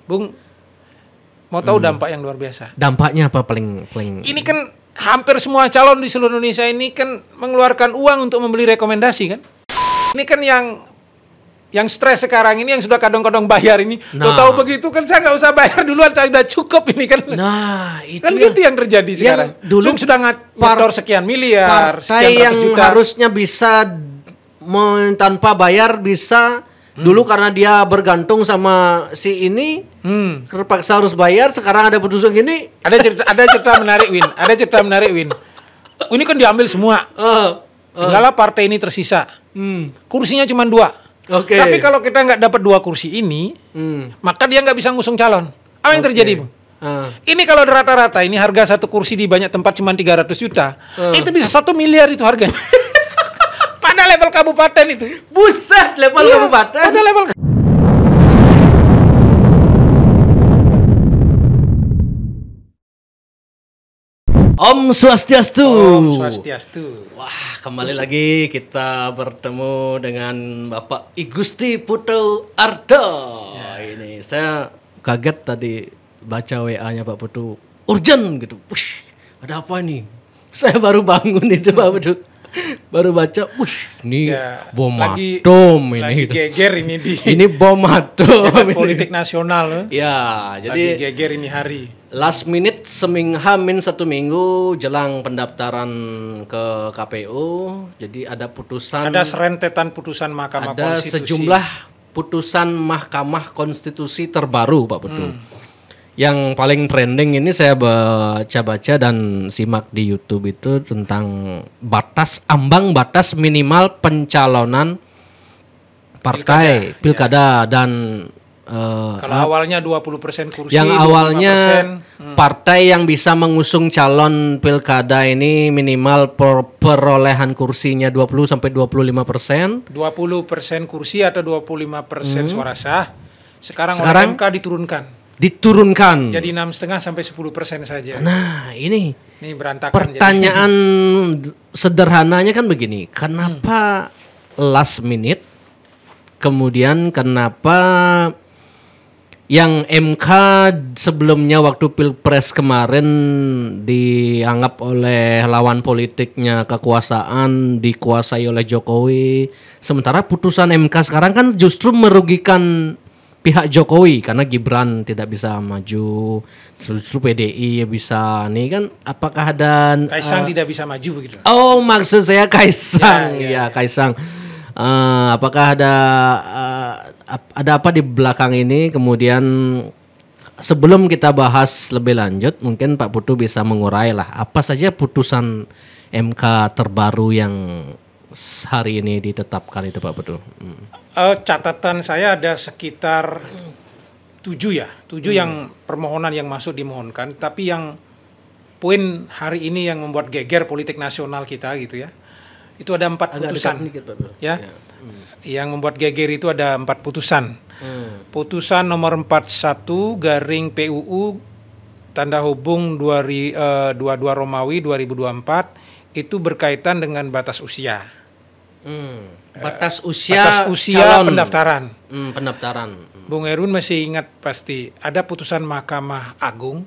Bung, mau tahu dampak yang luar biasa? Dampaknya apa paling? Ini kan hampir semua calon di seluruh Indonesia ini kan mengeluarkan uang untuk membeli rekomendasi kan? Ini kan yang stres sekarang ini, yang sudah kadang-kadang bayar ini, tahu begitu kan saya nggak usah bayar duluan, saya sudah cukup ini kan. Nah, itu kan gitu yang terjadi sekarang. Dulu sudah nyetor sekian miliar, sekian ratus juta. Yang harusnya bisa tanpa bayar bisa dulu karena dia bergantung sama si ini, terpaksa harus bayar. Sekarang ada putusan gini. Ada cerita menarik Win. Ini kan diambil semua. Tinggallah partai ini tersisa. Kursinya cuma 2. Okay. Tapi kalau kita nggak dapat 2 kursi ini, maka dia nggak bisa ngusung calon. Apa yang terjadi, Bu? Ini kalau rata-rata ini harga satu kursi di banyak tempat cuma 300 juta, itu bisa 1 miliar itu harganya. Pada level kabupaten itu. Buset, level kabupaten. Pada level Om Swastiastu. Om Swastiastu. Wah, kembali lagi kita bertemu dengan Bapak I Gusti Putu Ardo. Ini saya kaget tadi baca WA-nya Pak Putu. Urgent gitu. Wush, ada apa ini? Saya baru bangun itu Pak Putu. Baru baca, ini bom atom ini. Lagi geger ini di. Ini bom atom. Politik nasional. Ya, jadi lagi geger ini hari. Last minute Hamin 1 minggu jelang pendaftaran ke KPU. Jadi ada putusan. Ada serentetan putusan Mahkamah Konstitusi. Ada sejumlah putusan Mahkamah Konstitusi terbaru Pak Putu. Yang paling trending ini saya baca-baca dan simak di YouTube itu tentang ambang batas minimal pencalonan partai pilkada dan kalau awalnya 20% kursi, yang awalnya partai yang bisa mengusung calon pilkada ini minimal perolehan kursinya 20 sampai 25%. 20% kursi atau 25% suara sah. Sekarang oleh MK diturunkan. Jadi 6,5 sampai 10% saja. Nah, ini berantakan. Pertanyaan sederhananya kan begini, kenapa last minute? Kemudian kenapa yang MK sebelumnya waktu Pilpres kemarin dianggap oleh lawan politiknya kekuasaan dikuasai oleh Jokowi, sementara putusan MK sekarang kan justru merugikan pihak Jokowi karena Gibran tidak bisa maju, justru PDI bisa nih kan, apakah ada Kaisang tidak bisa maju begitu? Oh, maksud saya Kaisang, Kaisang. Apakah ada apa di belakang ini? Kemudian sebelum kita bahas lebih lanjut, mungkin Pak Putu bisa mengurai lah apa saja putusan MK terbaru yang hari ini ditetapkan itu Pak Putu. Catatan saya ada sekitar 7 yang permohonan yang masuk dimohonkan, tapi yang poin hari ini yang membuat geger politik nasional kita gitu ya, itu ada 4 putusan ya. Yang membuat geger itu ada 4 putusan. Putusan nomor 41 garing PUU tanda hubung 22 Romawi 2024 itu berkaitan dengan batas usia. Batas usia calon. Pendaftaran. Bung Erwin masih ingat pasti ada putusan Mahkamah Agung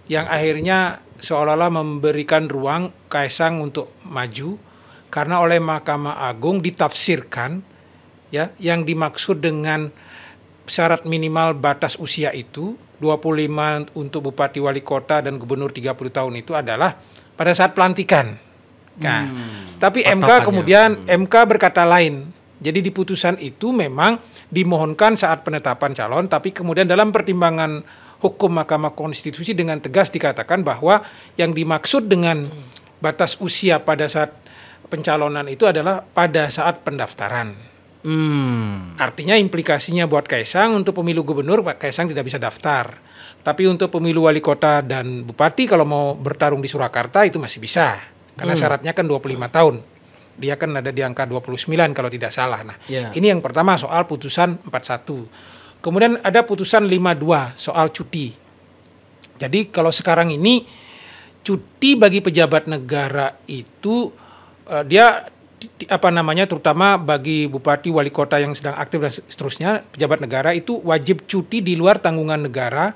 yang akhirnya seolah-olah memberikan ruang Kaisang untuk maju karena oleh Mahkamah Agung ditafsirkan ya yang dimaksud dengan syarat minimal batas usia itu 25 untuk bupati, wali kota dan gubernur 30 tahun itu adalah pada saat pelantikan. Nah, tapi MK berkata lain. Jadi di putusan itu memang dimohonkan saat penetapan calon, tapi kemudian dalam pertimbangan hukum Mahkamah Konstitusi dengan tegas dikatakan bahwa yang dimaksud dengan batas usia pada saat pencalonan itu adalah pada saat pendaftaran. Artinya implikasinya buat Kaisang untuk pemilu gubernur, Pak Kaisang tidak bisa daftar. Tapi untuk pemilu wali kota dan bupati kalau mau bertarung di Surakarta itu masih bisa. Karena syaratnya kan 25 tahun. Dia kan ada di angka 29 kalau tidak salah. Nah, ini yang pertama soal putusan 41. Kemudian ada putusan 52 soal cuti. Jadi kalau sekarang ini cuti bagi pejabat negara itu dia terutama bagi bupati, wali kota yang sedang aktif dan seterusnya, pejabat negara itu wajib cuti di luar tanggungan negara,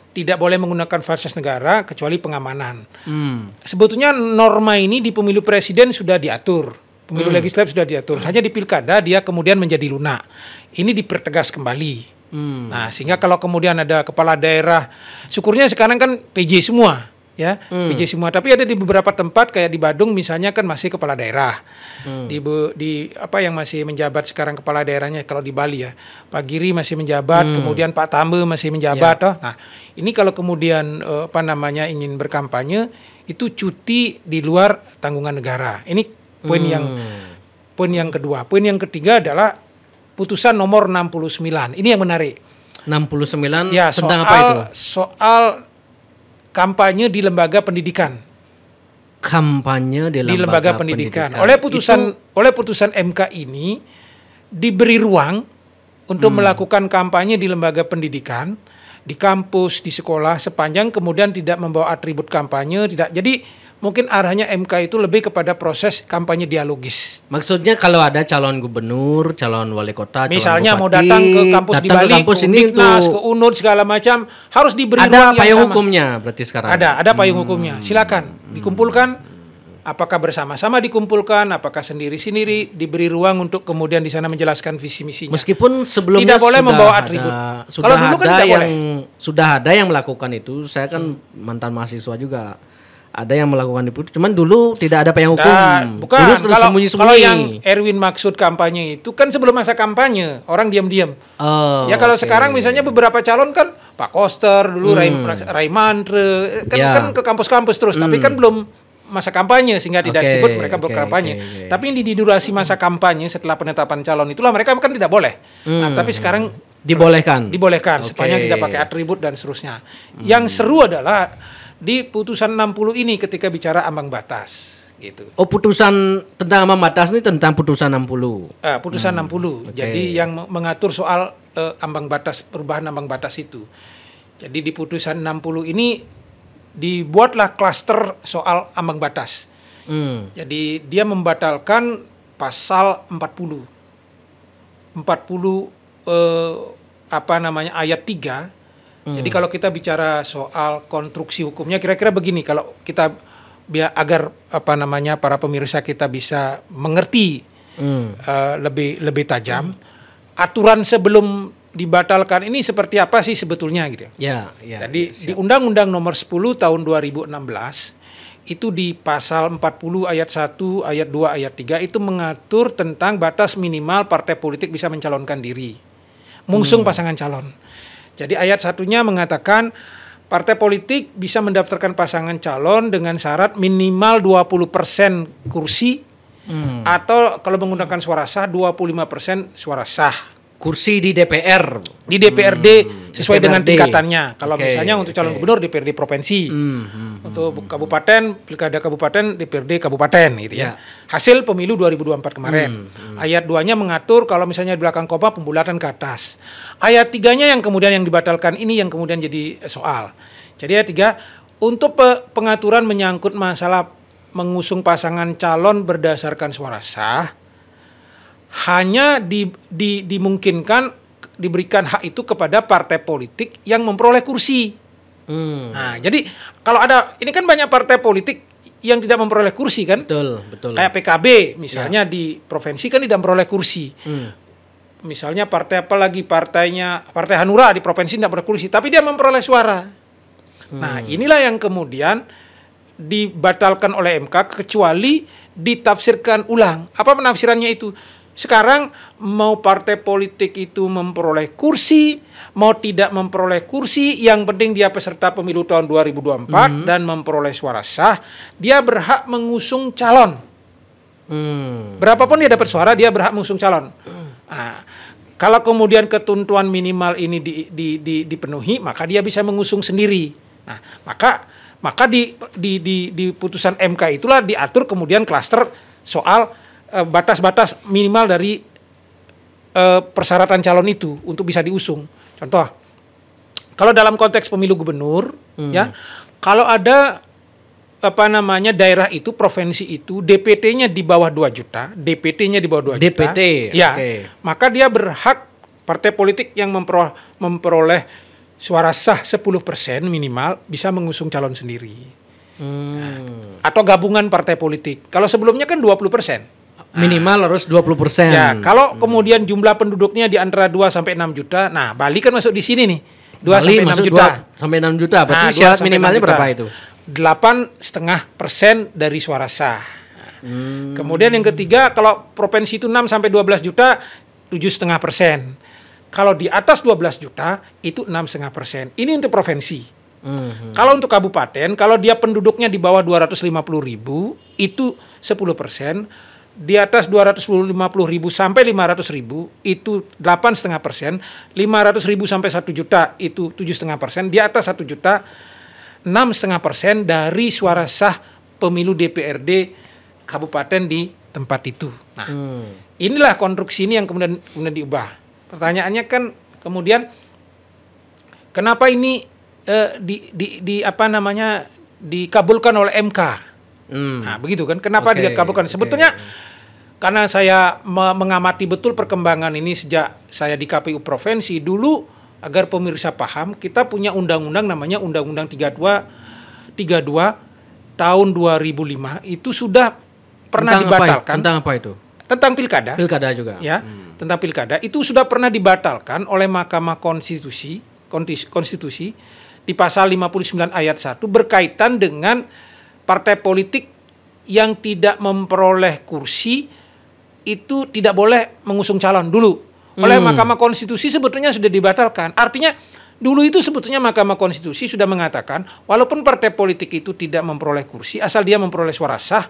tidak boleh menggunakan fasilitas negara kecuali pengamanan. Sebetulnya norma ini di pemilu presiden sudah diatur, pemilu legislatif sudah diatur. Hanya di pilkada dia kemudian menjadi lunak. Ini dipertegas kembali. Nah, sehingga kalau kemudian ada kepala daerah, syukurnya sekarang kan PJ semua. Ya, PJ semua. Tapi ada di beberapa tempat kayak di Badung misalnya kan masih kepala daerah. Di yang masih menjabat sekarang kepala daerahnya kalau di Bali ya, Pak Giri masih menjabat, kemudian Pak Tambe masih menjabat. Nah, ini kalau kemudian ingin berkampanye itu cuti di luar tanggungan negara. Ini poin yang kedua. Poin yang ketiga adalah putusan nomor 69. Ini yang menarik. 69 ya, tentang apa itu? Soal kampanye di lembaga pendidikan. Kampanye di lembaga pendidikan. Oleh putusan MK ini diberi ruang untuk melakukan kampanye di lembaga pendidikan, di kampus, di sekolah, sepanjang kemudian tidak membawa atribut kampanye, tidak. Jadi mungkin arahnya MK itu lebih kepada proses kampanye dialogis. Maksudnya kalau ada calon gubernur, calon wali kota, misalnya calon bupati, mau datang ke kampus di Bali, ke Uniknas, ke UNUD segala macam, harus diberi ruang yang sama. Ada payung hukumnya berarti sekarang? Ada payung hukumnya. Silakan dikumpulkan, apakah bersama-sama dikumpulkan, apakah sendiri-sendiri, diberi ruang untuk kemudian di sana menjelaskan visi misinya. Meskipun sebelumnya tidak boleh membawa atribut. Kalau dulu kan tidak boleh. Sudah ada yang melakukan itu. Saya kan mantan mahasiswa juga. Ada yang melakukan itu, cuman dulu tidak ada payung hukum. Bukan, kalau yang Erwin maksud kampanye itu kan sebelum masa kampanye, orang diam-diam. Kalau sekarang misalnya beberapa calon kan Pak Koster dulu, Ray Mantre, kan ke kampus-kampus terus, tapi kan belum masa kampanye sehingga tidak disebut mereka berkampanye. Tapi di durasi masa kampanye setelah penetapan calon itulah mereka kan tidak boleh. Nah, tapi sekarang dibolehkan sepanjang tidak pakai atribut dan seterusnya. Yang seru adalah di putusan 60 ini ketika bicara ambang batas gitu. Oh, putusan tentang ambang batas ini tentang putusan 60. Putusan 60. Jadi yang mengatur soal ambang batas, perubahan ambang batas itu. Jadi di putusan 60 ini dibuatlah klaster soal ambang batas. Jadi dia membatalkan pasal 40 ayat 3. Jadi kalau kita bicara soal konstruksi hukumnya kira-kira begini, kalau kita agar para pemirsa kita bisa mengerti lebih tajam, aturan sebelum dibatalkan ini seperti apa sih sebetulnya gitu. Jadi di Undang-Undang Nomor 10 Tahun 2016 itu di pasal 40 ayat 1, ayat 2, ayat 3 itu mengatur tentang batas minimal partai politik bisa mencalonkan diri, mengusung pasangan calon. Jadi ayat satunya mengatakan partai politik bisa mendaftarkan pasangan calon dengan syarat minimal 20% kursi atau kalau menggunakan suara sah 25% suara sah. Kursi di DPR. Di DPRD sesuai dengan tingkatannya. Kalau misalnya untuk calon gubernur DPRD provinsi. Untuk kabupaten, pilkada kabupaten, DPRD kabupaten gitu ya. Hasil pemilu 2024 kemarin. Ayat 2-nya mengatur kalau misalnya di belakang koma pembulatan ke atas. Ayat 3-nya yang kemudian yang dibatalkan ini yang kemudian jadi soal. Jadi ayat 3 untuk pengaturan menyangkut masalah mengusung pasangan calon berdasarkan suara sah hanya dimungkinkan diberikan hak itu kepada partai politik yang memperoleh kursi. Nah, jadi kalau ada, ini kan banyak partai politik yang tidak memperoleh kursi kan? Betul. Kayak PKB misalnya di provinsi kan tidak memperoleh kursi. Misalnya partai apa lagi, Partai Hanura di provinsi tidak memperoleh kursi, tapi dia memperoleh suara. Nah, inilah yang kemudian dibatalkan oleh MK kecuali ditafsirkan ulang. Apa penafsirannya itu? Sekarang mau partai politik itu memperoleh kursi, mau tidak memperoleh kursi, yang penting dia peserta pemilu tahun 2024 dan memperoleh suara sah, dia berhak mengusung calon. Berapapun dia dapat suara, dia berhak mengusung calon. Nah, kalau kemudian ketentuan minimal ini dipenuhi, maka dia bisa mengusung sendiri. Nah, maka di putusan MK itulah diatur kemudian klaster soal batas-batas minimal dari persyaratan calon itu untuk bisa diusung. Contoh, kalau dalam konteks pemilu gubernur, ya, kalau ada daerah itu, provinsi itu DPT-nya di bawah 2 juta, DPT-nya di bawah 2 juta. DPT. Ya. Okay. Maka dia berhak, partai politik yang memperoleh suara sah 10% minimal bisa mengusung calon sendiri. Atau gabungan partai politik. Kalau sebelumnya kan 20%. Minimal harus 20%. Ya, kalau kemudian jumlah penduduknya di antara 2 sampai 6 juta. Nah, Bali kan masuk di sini nih. 2 sampai 6 juta. 2 sampai 6 juta. Berarti syarat minimalnya berapa itu? 8,5% dari suara sah. Kemudian yang ketiga, kalau provinsi itu 6 sampai 12 juta, 7,5%. Kalau di atas 12 juta, itu 6,5%. Ini untuk provinsi. Kalau untuk kabupaten, kalau dia penduduknya di bawah 250.000, itu 10%. Di atas 250.000 sampai 500.000, itu 8,5%. 500.000 sampai 1 juta, itu 7,5%. Di atas 1 juta, 6,5% dari suara sah pemilu DPRD kabupaten di tempat itu. Nah, inilah konstruksi ini yang kemudian diubah. Pertanyaannya kan kemudian kenapa ini dikabulkan oleh MK? Nah, begitu kan? Kenapa dikabulkan? Sebetulnya karena saya mengamati betul perkembangan ini sejak saya di KPU provinsi dulu. Agar pemirsa paham, kita punya undang-undang namanya Undang-Undang 32 tahun 2005 itu sudah pernah dibatalkan. Tentang apa itu? Tentang pilkada. Pilkada juga. Ya, tentang pilkada itu sudah pernah dibatalkan oleh Mahkamah Konstitusi di pasal 59 ayat 1 berkaitan dengan partai politik yang tidak memperoleh kursi itu tidak boleh mengusung calon dulu. Oleh Mahkamah Konstitusi sebetulnya sudah dibatalkan. Artinya dulu itu sebetulnya Mahkamah Konstitusi sudah mengatakan walaupun partai politik itu tidak memperoleh kursi asal dia memperoleh suara sah.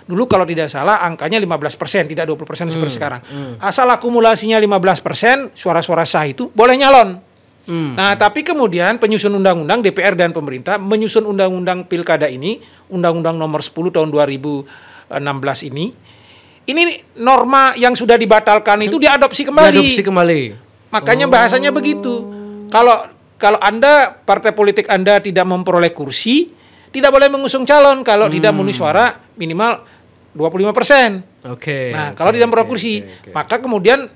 Dulu kalau tidak salah angkanya 15%, tidak 20% seperti sekarang. Asal akumulasinya 15%, suara-suara sah itu boleh nyalon. Nah, tapi kemudian penyusun undang-undang DPR dan pemerintah menyusun undang-undang pilkada ini, Undang-Undang nomor 10 tahun 2016 ini norma yang sudah dibatalkan itu diadopsi kembali. Makanya bahasanya begitu. Kalau Anda, partai politik Anda tidak memperoleh kursi, tidak boleh mengusung calon kalau tidak memenuhi suara minimal 25%. Kalau tidak memperoleh kursi, maka kemudian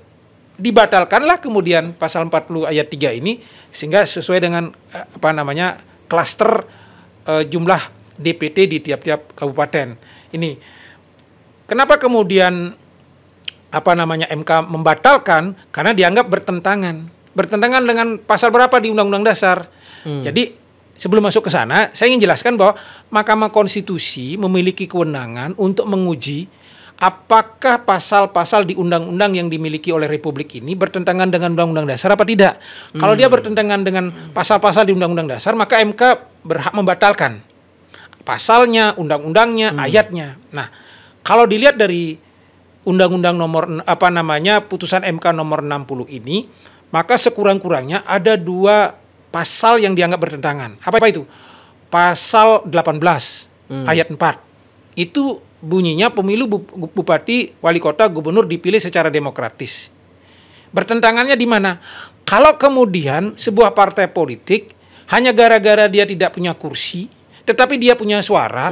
dibatalkanlah kemudian pasal 40 ayat 3 ini sehingga sesuai dengan klaster jumlah DPT di tiap-tiap kabupaten. Ini kenapa kemudian MK membatalkan? Karena dianggap bertentangan dengan pasal berapa di Undang-Undang Dasar. Jadi sebelum masuk ke sana, saya ingin jelaskan bahwa Mahkamah Konstitusi memiliki kewenangan untuk menguji apakah pasal-pasal di undang-undang yang dimiliki oleh Republik ini bertentangan dengan Undang-Undang Dasar apa tidak. Kalau dia bertentangan dengan pasal-pasal di Undang-Undang Dasar, maka MK berhak membatalkan pasalnya, undang-undangnya, ayatnya. Nah, kalau dilihat dari Undang-Undang putusan MK nomor 60 ini, maka sekurang-kurangnya ada 2 pasal yang dianggap bertentangan. Apa itu? Pasal 18 ayat 4. Itu bunyinya pemilu bupati, wali kota, gubernur dipilih secara demokratis. Bertentangannya di mana? Kalau kemudian sebuah partai politik hanya gara-gara dia tidak punya kursi, tetapi dia punya suara,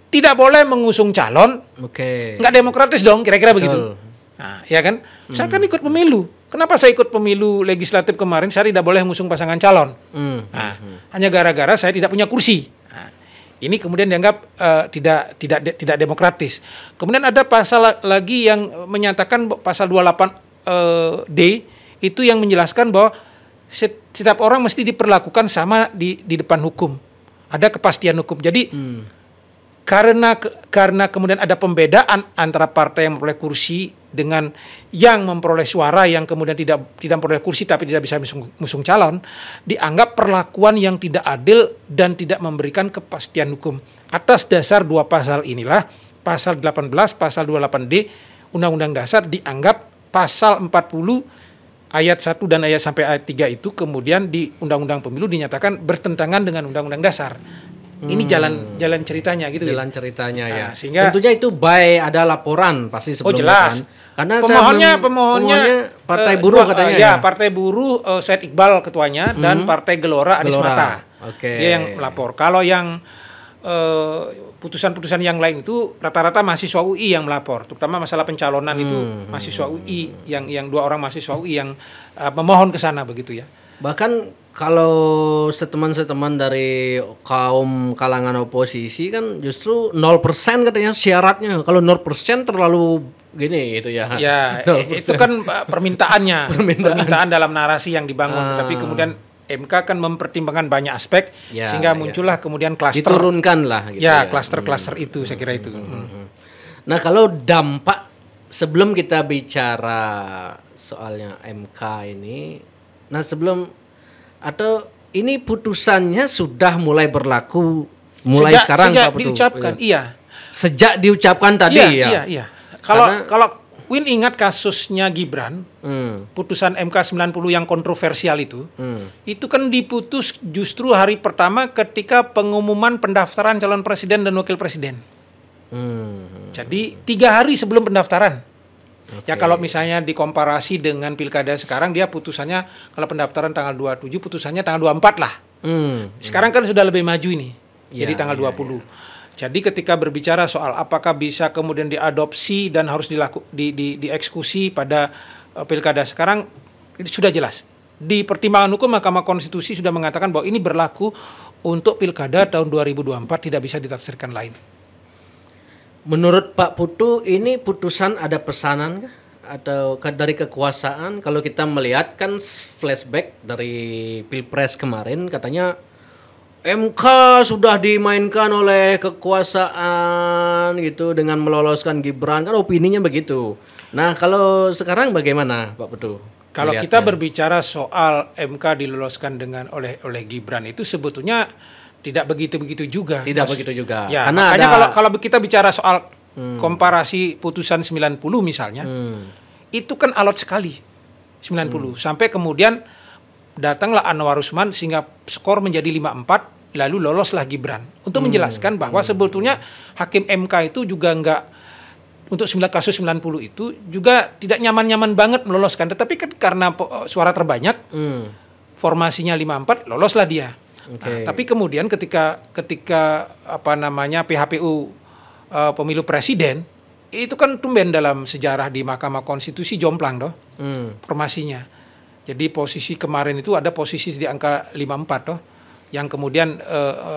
tidak boleh mengusung calon, nggak demokratis dong, kira-kira begitu. Nah, ya kan? Saya kan ikut pemilu. Kenapa saya ikut pemilu legislatif kemarin? Saya tidak boleh mengusung pasangan calon. Hanya gara-gara saya tidak punya kursi. Nah, ini kemudian dianggap tidak demokratis. Kemudian ada pasal lagi yang menyatakan pasal 28 D itu yang menjelaskan bahwa setiap orang mesti diperlakukan sama di depan hukum. Ada kepastian hukum. Jadi karena kemudian ada pembedaan antara partai yang memperoleh kursi dengan yang memperoleh suara yang kemudian tidak memperoleh kursi tapi tidak bisa mengusung calon, dianggap perlakuan yang tidak adil dan tidak memberikan kepastian hukum. Atas dasar 2 pasal inilah, pasal 18, pasal 28D Undang-Undang Dasar dianggap pasal 40 ayat 1 dan ayat sampai ayat 3 itu kemudian di Undang-Undang Pemilu dinyatakan bertentangan dengan Undang-Undang Dasar. Ini jalan ceritanya gitu. Jalan ceritanya ya. Sehingga tentunya itu ada laporan pasti sebelumnya. Jelas. Kan? Karena pemohonnya Partai Buruh katanya ya. Partai Buruh Said Iqbal ketuanya dan Partai Gelora Anies Mata. Dia yang melapor. Kalau yang putusan-putusan yang lain itu rata-rata mahasiswa UI yang melapor, terutama masalah pencalonan itu mahasiswa UI yang 2 orang mahasiswa UI yang memohon ke sana begitu ya. Bahkan kalau statement-statement dari kaum kalangan oposisi kan justru 0% katanya syaratnya. Kalau 0% terlalu gini itu ya. Ya, 0%. Itu kan permintaannya. Permintaan dalam narasi yang dibangun. Tapi kemudian MK kan mempertimbangkan banyak aspek sehingga muncullah kemudian klaster. Diturunkan lah gitu ya. Klaster-klaster itu saya kira itu. Nah, kalau dampak sebelum kita bicara soalnya MK ini, nah sebelum atau ini putusannya sudah mulai berlaku sekarang sejak Pak Putu? Diucapkan, iya. Sejak diucapkan tadi Iya. Kalau Win ingat kasusnya Gibran, putusan MK 90 yang kontroversial itu kan diputus justru hari pertama ketika pengumuman pendaftaran calon presiden dan wakil presiden. Jadi 3 hari sebelum pendaftaran. Ya kalau misalnya dikomparasi dengan pilkada sekarang, dia putusannya kalau pendaftaran tanggal 27, putusannya tanggal 24 lah. Sekarang kan sudah lebih maju ini, jadi tanggal 20. Jadi ketika berbicara soal apakah bisa kemudian diadopsi dan harus dieksekusi pada pilkada sekarang, itu sudah jelas. Di pertimbangan hukum Mahkamah Konstitusi sudah mengatakan bahwa ini berlaku untuk pilkada tahun 2024, tidak bisa ditafsirkan lain. Menurut Pak Putu, ini putusan ada pesanan kah? Atau dari kekuasaan? Kalau kita melihat kan flashback dari Pilpres kemarin, katanya MK sudah dimainkan oleh kekuasaan gitu dengan meloloskan Gibran, kan opininya begitu. Nah, kalau sekarang bagaimana Pak Putu? Kalau kita berbicara soal MK diloloskan oleh Gibran, itu sebetulnya tidak begitu juga. Tidak begitu juga. Ya, karena makanya kalau kita bicara soal komparasi putusan 90 misalnya, itu kan alot sekali 90. Sampai kemudian datanglah Anwar Usman sehingga skor menjadi 5-4, lalu loloslah Gibran. Untuk menjelaskan bahwa sebetulnya hakim MK itu juga enggak, untuk kasus 90 itu juga tidak nyaman-nyaman banget meloloskan. Tetapi kan karena suara terbanyak, formasinya 5-4, loloslah dia. Nah, tapi kemudian ketika PHPU pemilu presiden itu kan tumben dalam sejarah di Mahkamah Konstitusi jomplang formasinya. Jadi posisi kemarin itu ada posisi di angka 5-4 yang kemudian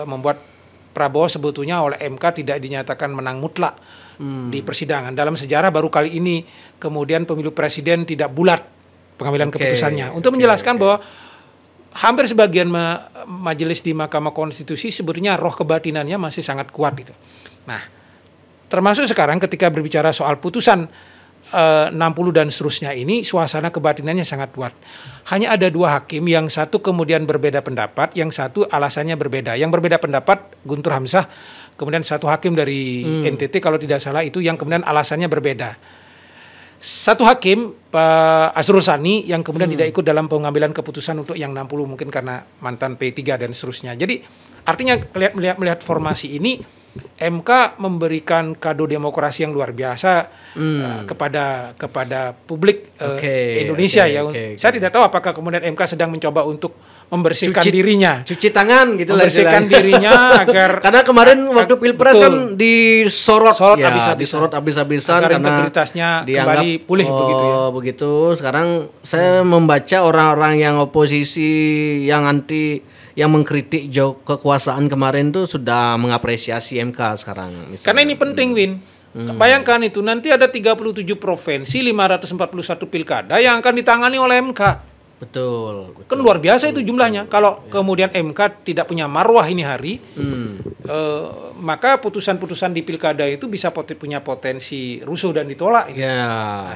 membuat Prabowo sebetulnya oleh MK tidak dinyatakan menang mutlak di persidangan. Dalam sejarah baru kali ini kemudian pemilu presiden tidak bulat pengambilan keputusannya. Untuk menjelaskan bahwa hampir sebagian majelis di Mahkamah Konstitusi sebetulnya roh kebatinannya masih sangat kuat gitu. Nah, termasuk sekarang ketika berbicara soal putusan 60 dan seterusnya ini, suasana kebatinannya sangat kuat. Hanya ada 2 hakim, yang satu kemudian berbeda pendapat, yang satu alasannya berbeda. Yang berbeda pendapat Guntur Hamzah, kemudian satu hakim dari NTT kalau tidak salah itu yang kemudian alasannya berbeda. Satu hakim, Pak Asrul Sani, yang kemudian tidak ikut dalam pengambilan keputusan untuk yang 60 mungkin karena mantan P3 dan seterusnya. Jadi artinya melihat formasi ini, MK memberikan kado demokrasi yang luar biasa kepada publik Indonesia. Saya tidak tahu apakah kemudian MK sedang mencoba untuk membersihkan dirinya, cuci tangan gitu lah, membersihkan dirinya agar karena kemarin waktu Pilpres kan disorot habis-habisan karena karena integritasnya kembali pulih begitu ya. Begitu. Sekarang saya membaca orang-orang yang oposisi yang mengkritik kekuasaan kemarin tuh sudah mengapresiasi MK sekarang misalnya. Karena ini penting, Win. Bayangkan itu nanti ada 37 provinsi, 541 pilkada yang akan ditangani oleh MK. Betul. Kan luar biasa itu jumlahnya. Kalau kemudian MK tidak punya marwah ini hari, maka putusan-putusan di pilkada itu bisa punya potensi rusuh dan ditolak.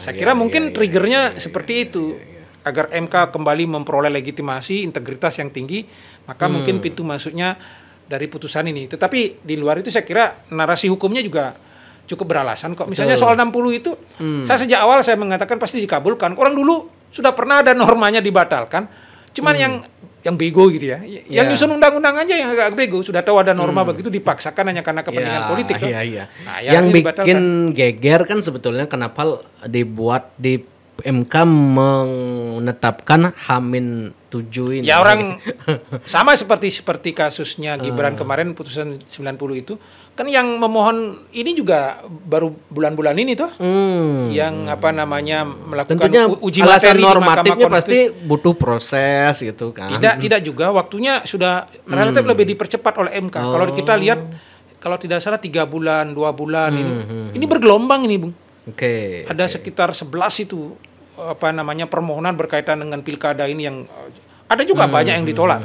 Saya kira mungkin triggernya seperti itu. Agar MK kembali memperoleh legitimasi, integritas yang tinggi, maka mungkin pintu masuknya dari putusan ini. Tetapi di luar itu saya kira narasi hukumnya juga cukup beralasan kok. Misalnya soal 60 itu, saya sejak awal saya mengatakan pasti dikabulkan. Orang dulu sudah pernah ada normanya dibatalkan. Cuman yang bego gitu ya. Yang nyusun undang-undang aja yang agak bego. Sudah tahu ada norma begitu dipaksakan hanya karena kepentingan politik. Nah, yang bikin geger kan sebetulnya kenapa MK menetapkan H-7 ini. Ya orang sama seperti kasusnya Gibran kemarin putusan 90 itu kan yang memohon ini juga baru bulan-bulan ini tuh. Yang melakukan tentunya uji alasan materi normatifnya pasti butuh proses gitu kan. Tidak juga waktunya sudah relatif lebih dipercepat oleh MK. Kalau kita lihat kalau tidak salah 3 bulan, 2 bulan ini bergelombang ini, Bung. Oke. Ada sekitar 11 itu permohonan berkaitan dengan pilkada ini yang ada juga banyak yang ditolak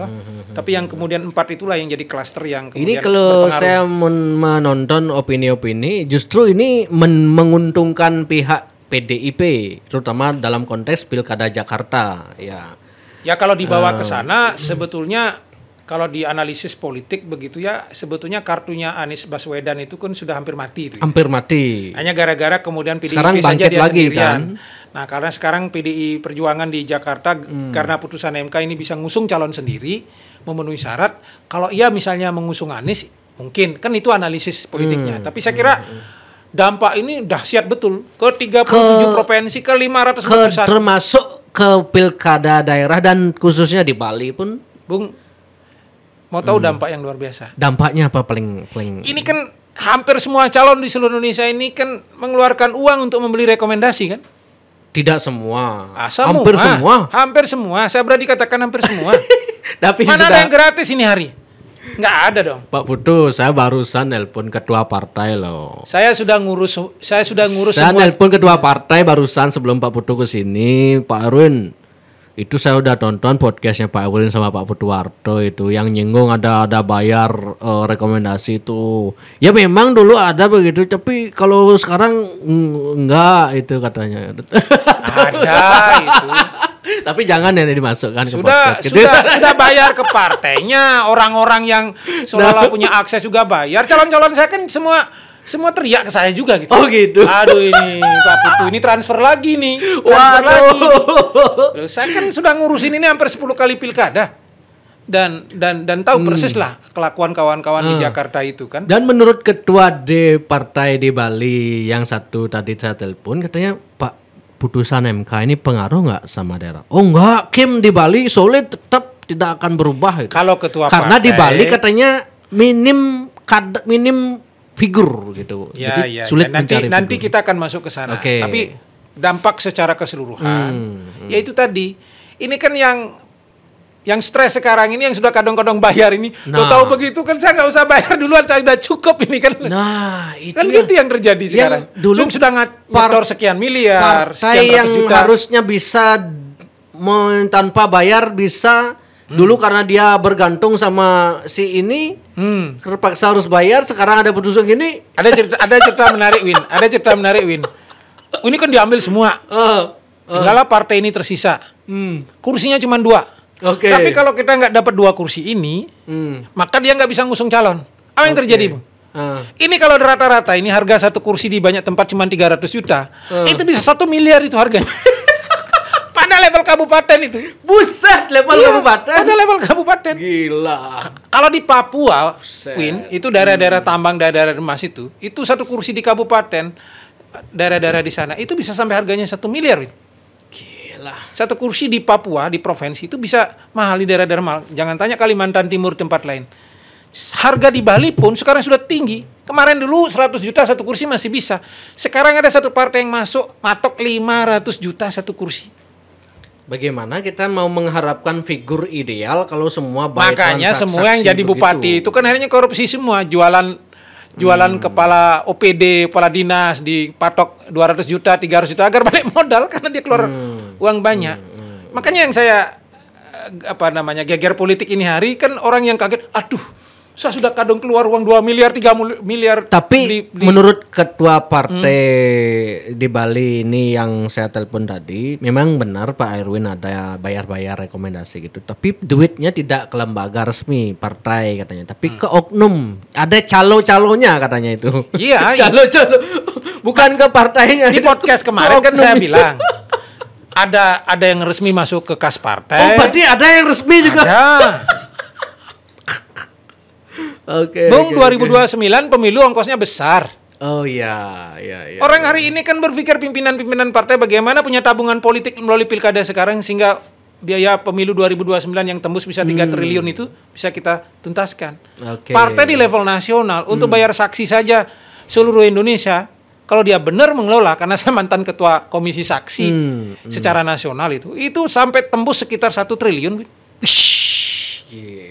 tapi yang kemudian 4 itulah yang jadi klaster yang kemudian ini kalau berpengaruh. saya menonton opini-opini justru ini menguntungkan pihak PDIP terutama dalam konteks pilkada Jakarta ya kalau dibawa ke sana sebetulnya kalau dianalisis politik begitu ya sebetulnya kartunya Anies Baswedan itu kan sudah hampir mati itu. Hampir mati. Hanya gara-gara kemudian PDIP sekarang saja dia lagi, sendirian. Kan? Nah karena sekarang PDI Perjuangan di Jakarta karena putusan MK ini bisa ngusung calon sendiri memenuhi syarat. Kalau ia misalnya mengusung Anies mungkin kan itu analisis politiknya. Tapi saya kira dampak ini dahsyat betul ke 37 provinsi ke 541. Termasuk ke pilkada daerah dan khususnya di Bali pun. Bung mau tahu dampak yang luar biasa? Dampaknya apa paling? Ini kan hampir semua calon di seluruh Indonesia ini kan mengeluarkan uang untuk membeli rekomendasi kan? Tidak semua. Hampir semua. Saya berani katakan hampir semua. Tapi mana ada yang gratis ini hari? Nggak ada dong. Pak Putu, saya barusan nelpon ketua partai loh. Saya sudah ngurus Saya semua. nelpon ketua partai barusan sebelum Pak Putu ke sini, Pak Erwin. Itu saya udah tonton podcastnya Pak Erwin sama Pak Putuwarto itu yang nyinggung ada bayar rekomendasi itu. Ya memang dulu ada begitu, tapi kalau sekarang enggak itu katanya. Ada itu. Tapi jangan ya dimasukkan ke podcast. Sudah bayar ke partainya, orang-orang yang seolah-olah punya akses juga bayar. Calon-calon saya kan semua teriak ke saya juga gitu. Oh gitu. Aduh ini Pak Putu ini transfer lagi nih. Transfer lagi. Loh, saya kan sudah ngurusin ini hampir 10 kali pilkada. Dan tahu persis lah kelakuan kawan-kawan di Jakarta itu kan. Dan menurut ketua partai di Bali yang satu tadi saya telepon katanya Pak putusan MK ini pengaruh nggak sama daerah? Oh enggak, Kim di Bali solid tetap tidak akan berubah. Gitu. Kalau ketua karena partai, di Bali katanya minim figur gitu. Ya, jadi sulit mencari figur. Nanti kita akan masuk ke sana. Okay. Tapi dampak secara keseluruhan, yaitu tadi, ini kan yang stres sekarang ini yang sudah kadang-kadang bayar ini, lo tahu begitu kan saya nggak usah bayar duluan, saya sudah cukup ini kan. Nah itu kan gitu yang terjadi sekarang. Dulu sudah nyetor sekian miliar, sekian ratus juta. Harusnya bisa tanpa bayar bisa. Dulu karena dia bergantung sama si ini, terpaksa harus bayar. Sekarang ada putusan gini. Ada cerita menarik, Win. Ini kan diambil semua. Tinggallah partai ini tersisa. Kursinya cuma 2. Okay. Tapi kalau kita nggak dapat 2 kursi ini, maka dia nggak bisa ngusung calon. Apa yang terjadi, Bu? Ini kalau rata-rata ini harga satu kursi di banyak tempat cuma 300 juta, itu bisa 1 miliar itu harganya. Pada level kabupaten itu. Buset, level kabupaten. Pada level kabupaten. Gila. Kalau di Papua, Win, itu daerah-daerah tambang, daerah-daerah emas itu satu kursi di kabupaten, daerah-daerah di sana itu bisa sampai harganya 1 miliar, Win. Gila. Satu kursi di Papua, di provinsi itu bisa mahal di daerah-daerah mahal. Jangan tanya Kalimantan Timur, tempat lain. Harga di Bali pun sekarang sudah tinggi. Kemarin dulu 100 juta satu kursi masih bisa. Sekarang ada satu partai yang matok 500 juta satu kursi. Bagaimana kita mau mengharapkan figur ideal kalau semua baik makanya semua yang jadi bupati itu kan akhirnya korupsi semua, jualan kepala OPD, kepala dinas dipatok 200 juta, 300 juta agar balik modal karena dia keluar uang banyak. Makanya yang saya geger politik ini hari kan orang yang kaget, aduh saya sudah kadang keluar uang 2 miliar, 3 miliar. Tapi menurut ketua partai di Bali ini yang saya telepon tadi, memang benar Pak Erwin ada bayar-bayar rekomendasi gitu. Tapi duitnya tidak ke lembaga resmi partai katanya, tapi ke oknum. Ada calo-calonya katanya itu. Iya. Calo-calo. Bukan ke partainya. Di podcast kemarin kan saya bilang ada yang resmi masuk ke kas partai. Oh, berarti ada yang resmi juga. Ada. Oke. Bung, 2029 pemilu ongkosnya besar. Oh iya. Orang hari ini kan berpikir pimpinan-pimpinan partai bagaimana punya tabungan politik melalui pilkada sekarang sehingga biaya pemilu 2029 yang tembus bisa 3 triliun itu bisa kita tuntaskan. Okay. Partai di level nasional untuk bayar saksi saja seluruh Indonesia, kalau dia benar mengelola, karena saya mantan ketua komisi saksi secara nasional itu sampai tembus sekitar 1 triliun.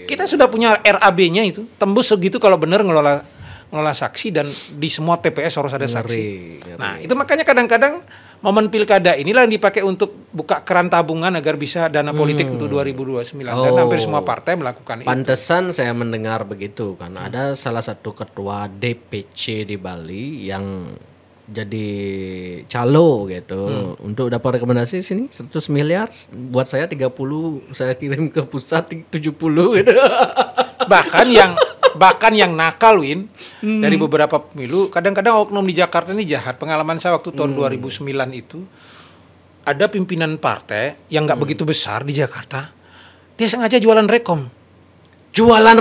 Kita sudah punya RAB-nya itu, tembus segitu kalau benar ngelola saksi dan di semua TPS harus ada saksi. Ngeri. Nah, itu makanya kadang-kadang momen pilkada inilah yang dipakai untuk buka keran tabungan agar bisa dana politik untuk 2029 dan hampir semua partai melakukan itu. Pantesan saya mendengar begitu kan. Ada salah satu ketua DPC di Bali yang jadi calo gitu untuk dapat rekomendasi sini 100 miliar buat saya 30 saya kirim ke pusat 70 gitu. Bahkan yang nakal Win dari beberapa pemilu, kadang-kadang oknum di Jakarta ini jahat. Pengalaman saya waktu tahun 2009 itu ada pimpinan partai yang nggak begitu besar di Jakarta, dia sengaja jualan rekom. Jualan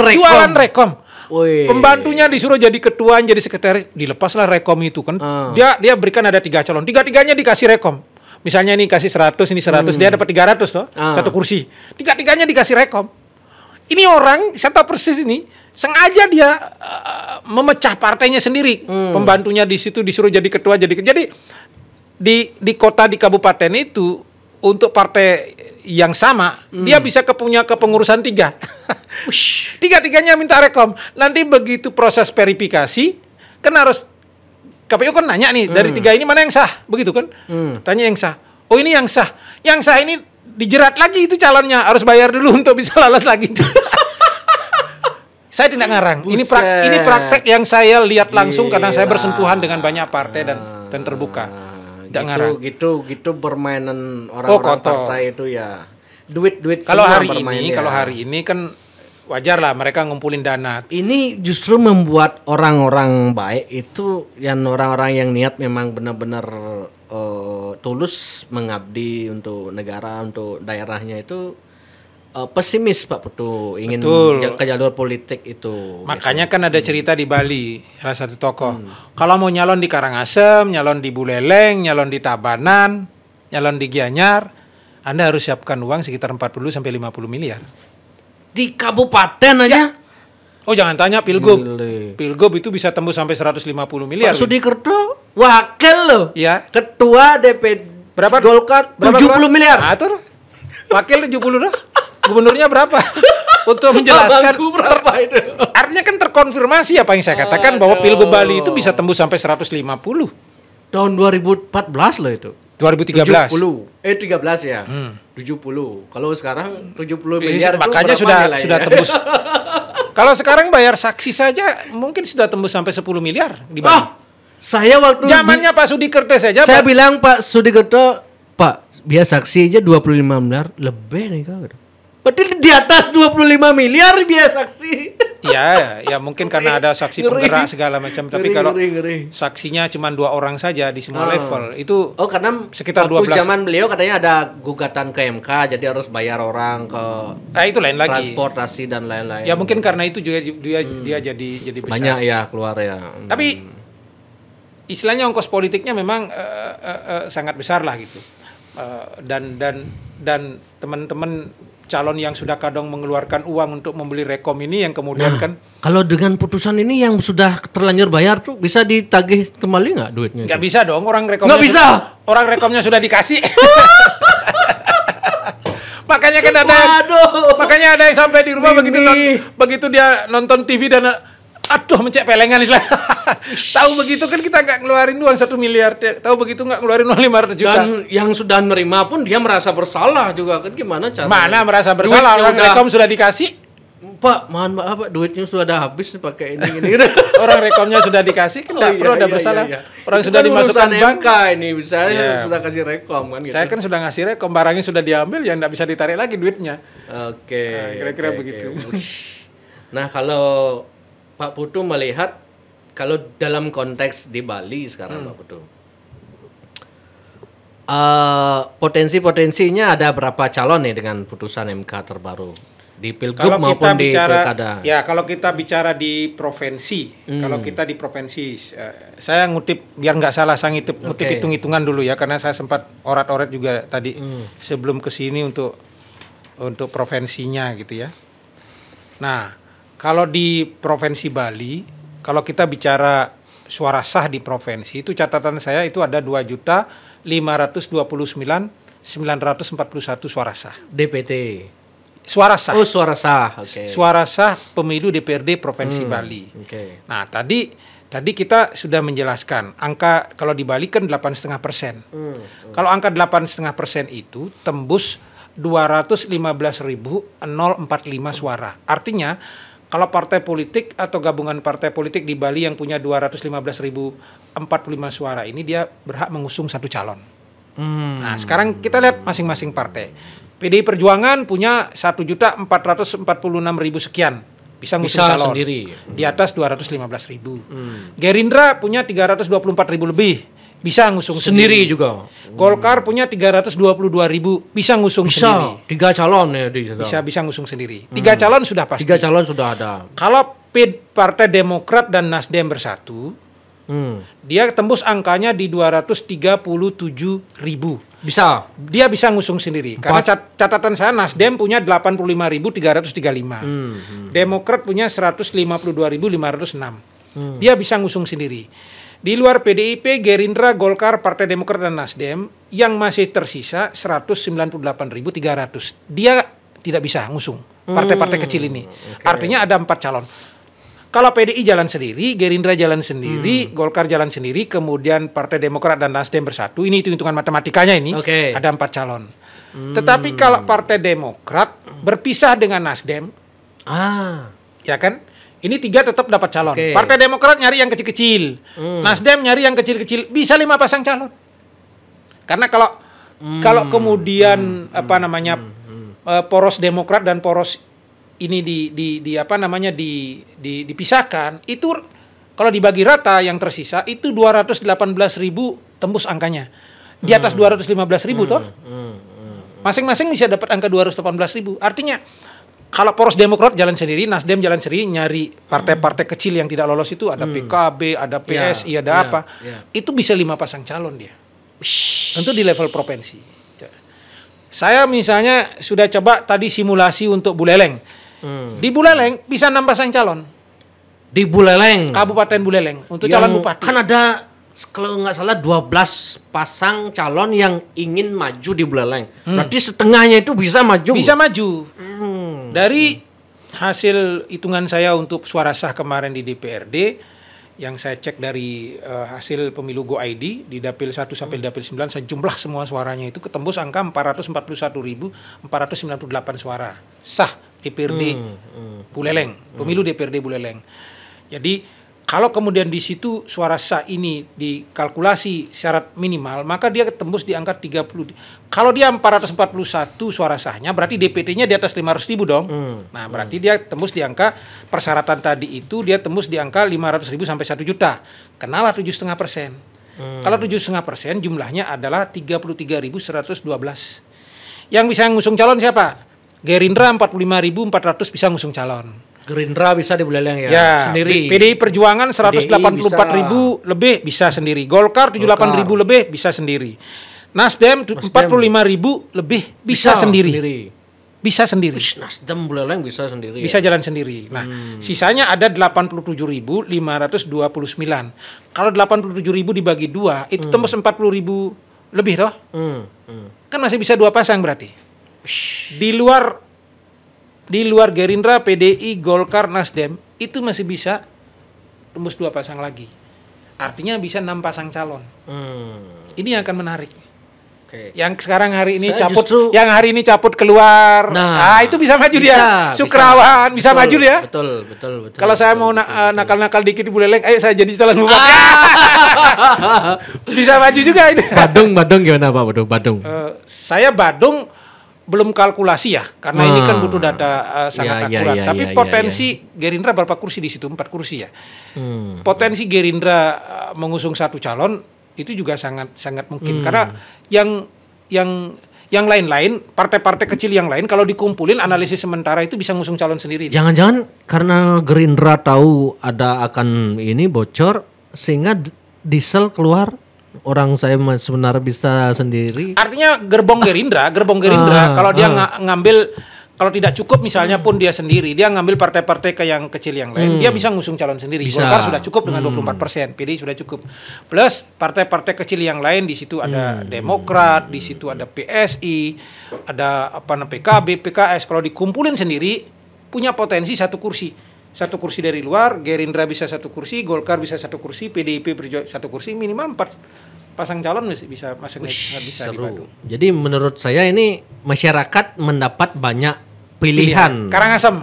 rekom. Pembantunya disuruh jadi ketua, jadi sekretaris, dilepaslah rekom itu kan. Dia berikan ada 3 calon, 3-tiganya dikasih rekom. Misalnya ini kasih 100, ini 100, dia dapat 300 loh, satu kursi. 3-tiganya dikasih rekom. Ini orang, saya tahu persis ini, sengaja dia memecah partainya sendiri. Pembantunya di situ disuruh jadi ketua, jadi di kota, di kabupaten itu untuk partai yang sama, dia bisa punya kepengurusan 3. 3-tiganya minta rekom. Nanti begitu proses verifikasi, kan harus KPU kan nanya nih, dari 3 ini mana yang sah, begitu kan? Tanya yang sah. Oh ini yang sah. Yang sah ini dijerat lagi itu calonnya, harus bayar dulu untuk bisa lolos lagi. Saya tidak ngarang. Ini praktek yang saya lihat langsung karena saya bersentuhan dengan banyak partai dan terbuka. Tidak ngarang. Gitu permainan orang-orang partai itu ya. Duit kalau hari ini kan wajar lah mereka ngumpulin dana. Ini justru membuat orang-orang baik itu yang orang-orang yang niat memang benar-benar tulus mengabdi untuk negara, untuk daerahnya itu pesimis Pak Putu ingin ke jalur politik itu. Makanya kan ada cerita di Bali salah satu tokoh. Kalau mau nyalon di Karangasem, nyalon di Buleleng, nyalon di Tabanan, nyalon di Gianyar, Anda harus siapkan uang sekitar 40 sampai 50 miliar. Di kabupaten aja? Ya. Oh jangan tanya Pilgub. Pilgub itu bisa tembus sampai 150 miliar. Pak Sudikerto wakil loh. Ya. Ketua DP berapa? Golkar 70 miliar. Atur. Wakil 70 dah. Gubernurnya berapa? Untuk menjelaskan berapa itu? Artinya kan terkonfirmasi apa yang saya katakan bahwa Pilgub Bali itu bisa tembus sampai 150. Tahun 2014 loh itu. 2013. 13 ya. 70. Kalau sekarang 70 miliar itu makanya sudah tembus. Kalau sekarang bayar saksi saja mungkin sudah tembus sampai 10 miliar di Bali. Saya waktu zamannya Pak Sudikerto saja. Saya bilang Pak Sudikerto, Pak, biar saksi aja 25 miliar lebih nih kau. Berarti di atas 25 miliar biaya saksi. Ya mungkin karena ada saksi penggerak segala macam. Tapi kalau saksinya cuma 2 orang saja di semua level itu. Oh karena sekitar 12. Zaman beliau katanya ada gugatan ke MK, jadi harus bayar orang ke. Itu lain lagi. Transportasi dan lain-lain. Ya mungkin karena itu juga dia jadi besar. Banyak ya keluar ya. Tapi istilahnya ongkos politiknya memang sangat besar lah gitu. Dan teman-teman calon yang sudah kadang mengeluarkan uang untuk membeli rekom ini yang kemudian kan kalau dengan putusan ini yang sudah terlanjur bayar tuh bisa ditagih kembali nggak duitnya? Nggak bisa dong, orang rekomnya nggak bisa. Orang rekomnya sudah dikasih. Makanya kan makanya ada yang sampai di rumah begitu dia nonton TV dan aduh mencek pelengan istilah. Tahu begitu kan kita nggak ngeluarin uang 1 miliar, tahu begitu nggak ngeluarin uang 500 juta. Dan yang sudah menerima pun dia merasa bersalah juga kan, gimana caranya? Mana merasa bersalah, orang rekom sudah dikasih. Pak, mohon maaf Pak, duitnya sudah habis pakai ini. Orang rekomnya sudah dikasih kan nggak perlu ada bersalah. Orang sudah dimasukkan bank. Ini saya sudah kasih rekom kan gitu. Saya kan sudah ngasih rekom, barangnya sudah diambil ya nggak bisa ditarik lagi duitnya. Oke. Kira-kira begitu. Nah, kalau Pak Putu melihat kalau dalam konteks di Bali sekarang Pak Putu, potensi-potensinya ada berapa calon nih dengan putusan MK terbaru? Di pilgub maupun di pilkada. Ya, kalau kita bicara di provinsi, saya ngutip biar nggak salah, saya ngutip hitung-hitungan dulu ya, karena saya sempat orat-orat juga tadi sebelum kesini untuk provinsinya gitu ya. Nah, kalau di provinsi Bali, kalau kita bicara suara sah di provinsi itu catatan saya itu ada 2.529.941 suara sah. DPT. Suara sah. Oh, suara sah. Okay. Suara sah pemilu DPRD Provinsi Bali. Okay. Nah, tadi kita sudah menjelaskan angka kalau di Bali kan 8,5%. Kalau angka 8,5% itu tembus 215.045 suara. Artinya kalau partai politik atau gabungan partai politik di Bali yang punya 215.045 suara ini dia berhak mengusung satu calon. Nah, sekarang kita lihat masing-masing partai. PDI Perjuangan punya 1.446.000 sekian bisa ngusung calon sendiri. Di atas 215.000. Gerindra punya 324.000 lebih bisa ngusung sendiri juga. Golkar punya 322.000 bisa ngusung sendiri. 3 calon ya bisa ngusung sendiri. 3 calon sudah pasti. 3 calon sudah ada. Kalau Partai Demokrat dan Nasdem bersatu, dia tembus angkanya di 237.000. Dia bisa ngusung sendiri. Karena catatan saya Nasdem punya 85.335. Demokrat punya 152.506. Dia bisa ngusung sendiri. Di luar PDIP, Gerindra, Golkar, Partai Demokrat dan Nasdem yang masih tersisa 198.300. Dia tidak bisa ngusung partai-partai kecil ini. Artinya ada 4 calon. Kalau PDI jalan sendiri, Gerindra jalan sendiri, Golkar jalan sendiri, kemudian Partai Demokrat dan Nasdem bersatu, ini hitung-hitungan matematikanya ini, ada 4 calon. Tetapi kalau Partai Demokrat berpisah dengan Nasdem, ya kan, ini 3 tetap dapat calon. Partai Demokrat nyari yang kecil-kecil, Nasdem nyari yang kecil-kecil, bisa 5 pasang calon. Karena kalau kemudian poros Demokrat dan poros ini dipisahkan, itu kalau dibagi rata yang tersisa itu 218.000 tembus angkanya. Di atas 215.000 toh. Masing-masing bisa dapat angka 218.000. Artinya kalau poros Demokrat jalan sendiri, Nasdem jalan sendiri nyari partai-partai kecil yang tidak lolos itu ada PKB, ada PSI, itu bisa 5 pasang calon dia. Tentu di level provinsi. Saya misalnya sudah coba tadi simulasi untuk Buleleng. Di Buleleng bisa 6 pasang calon. Di Buleleng, Kabupaten Buleleng untuk calon bupati. Kan ada kalau nggak salah 12 pasang calon yang ingin maju di Buleleng. Berarti setengahnya itu bisa maju. Bisa maju. Dari hasil hitungan saya untuk suara sah kemarin di DPRD yang saya cek dari hasil pemilu Go.id di Dapil 1 sampai Dapil 9, saya jumlah semua suaranya itu ketembus angka 441.498 suara sah DPRD Buleleng, pemilu DPRD Buleleng. Jadi kalau kemudian di situ suara sah ini dikalkulasi syarat minimal, maka dia tembus di angka 30. Kalau dia 441 suara sahnya, berarti DPT-nya di atas 500.000 dong. Nah, berarti dia tembus di angka persyaratan tadi itu, dia tembus di angka 500.000 sampai 1 juta. Kenalah 7,5%. Kalau 7,5% jumlahnya adalah 33.112. Yang bisa ngusung calon siapa? Gerindra 45.400 bisa ngusung calon. Gerindra bisa di Buleleng ya sendiri. PDI Perjuangan 184.000 lebih bisa sendiri. Golkar 78.000 lebih bisa sendiri. Nasdem 45.000 lebih bisa sendiri. Bisa sendiri. Nasdem Buleleng bisa sendiri. Bisa jalan sendiri. Nah, sisanya ada 87.529. Kalau 87.000 dibagi 2 itu tembus 40.000 lebih toh? Kan masih bisa 2 pasang berarti. Di luar Gerindra, PDI, Golkar, Nasdem itu masih bisa tembus 2 pasang lagi. Artinya bisa 6 pasang calon. Ini yang akan menarik. Yang sekarang hari ini yang hari ini caput keluar. Nah, itu bisa maju dia. Sukrawan bisa maju dia. Betul. Kalau saya mau nakal-nakal dikit di Buleleng, ayo saya jadi calon bupati. Bisa maju juga ini. Badung gimana Pak Badung? Saya Badung belum kalkulasi ya, karena ini kan butuh data sangat akurat. Tapi potensi Gerindra berapa kursi di situ? 4 kursi ya. Potensi Gerindra mengusung 1 calon itu juga sangat mungkin. Karena yang yang lain-lain, partai-partai kecil yang lain kalau dikumpulin analisis sementara itu bisa ngusung calon sendiri. Jangan-jangan karena Gerindra tahu ada akan ini bocor sehingga Diesel keluar, orang saya sebenarnya bisa sendiri. Artinya gerbong Gerindra kalau dia ngambil, kalau tidak cukup misalnya pun dia sendiri, dia ngambil partai-partai yang kecil yang lain, dia bisa ngusung calon sendiri. Bisa. Golkar sudah cukup dengan 24%, PDI sudah cukup. Plus partai-partai kecil yang lain, di situ ada Demokrat, di situ ada PSI, ada PKB, PKS. Kalau dikumpulin sendiri, punya potensi satu kursi dari luar. Gerindra bisa satu kursi, Golkar bisa satu kursi, PDIP satu kursi, minimal 4 pasang calon bisa seru. Jadi menurut saya ini masyarakat mendapat banyak pilihan. Karangasem.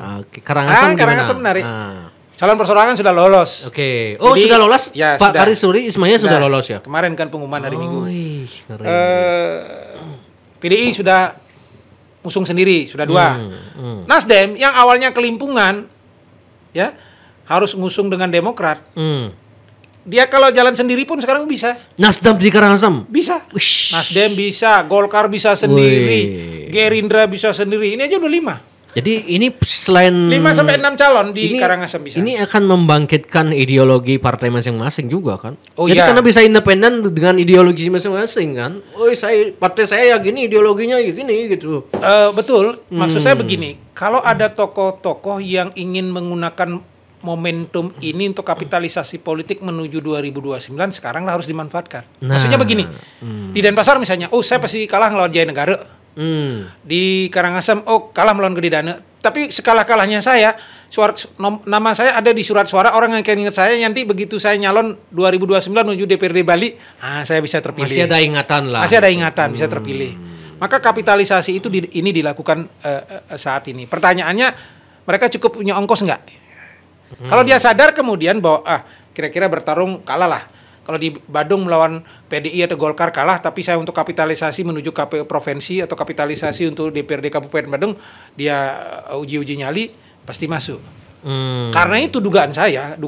Karangasem menarik. Calon persorangan sudah lolos. Oke. Oh, jadi, sudah lolos? Ya, Pak Karisuri Ismail sudah lolos ya? Kemarin kan pengumuman hari Minggu. PDI sudah usung sendiri, sudah 2. Nasdem yang awalnya kelimpungan, ya harus ngusung dengan Demokrat. Dia kalau jalan sendiri pun sekarang bisa. Nasdem di Karangasem? Bisa. Nasdem bisa, Golkar bisa sendiri, Gerindra bisa sendiri. Ini aja udah 5. Jadi ini selain 5-6 calon di Karangasem bisa. Ini akan membangkitkan ideologi partai masing-masing juga kan? Jadi iya. karena bisa independen dengan ideologi masing-masing kan? Oh, partai saya ya gini, ideologinya ya gini gitu. Betul. Maksud saya begini, kalau ada tokoh-tokoh yang ingin menggunakan momentum ini untuk kapitalisasi politik menuju 2029, sekarang harus dimanfaatkan. Maksudnya begini, di Denpasar misalnya, saya pasti kalah ngelawan Jaya Negara. Di Karangasem, kalah melawan Gede Dane. Tapi sekalah-kalahnya saya, nama saya ada di surat suara, orang yang ingat saya, nanti begitu saya nyalon 2029 menuju DPRD Bali, saya bisa terpilih. Masih ada ingatan lah. Masih ada ingatan, bisa terpilih. Maka kapitalisasi itu ini dilakukan saat ini. Pertanyaannya, mereka cukup punya ongkos nggak? Kalau dia sadar kemudian bahwa kira-kira bertarung kalah lah. Kalau di Badung melawan PDI atau Golkar kalah, tapi saya untuk kapitalisasi menuju KPU provinsi atau kapitalisasi untuk DPRD Kabupaten Badung, dia uji nyali pasti masuk. Karena itu dugaan saya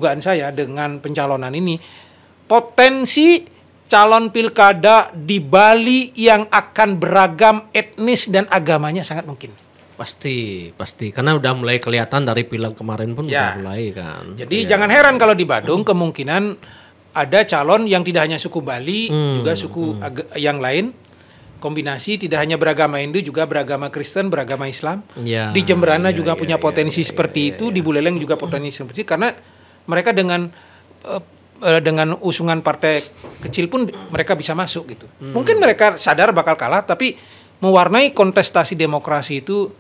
dengan pencalonan ini, potensi calon pilkada di Bali yang akan beragam etnis dan agamanya sangat mungkin. Pasti karena udah mulai kelihatan dari pileg kemarin pun udah mulai kan. Jadi jangan heran kalau di Badung kemungkinan ada calon yang tidak hanya suku Bali, juga suku yang lain, kombinasi tidak hanya beragama Hindu juga beragama Kristen, beragama Islam. Di Jemberana juga punya potensi seperti itu, di Buleleng juga potensi seperti itu, karena mereka dengan usungan partai kecil pun mereka bisa masuk gitu. Mungkin mereka sadar bakal kalah, tapi mewarnai kontestasi demokrasi itu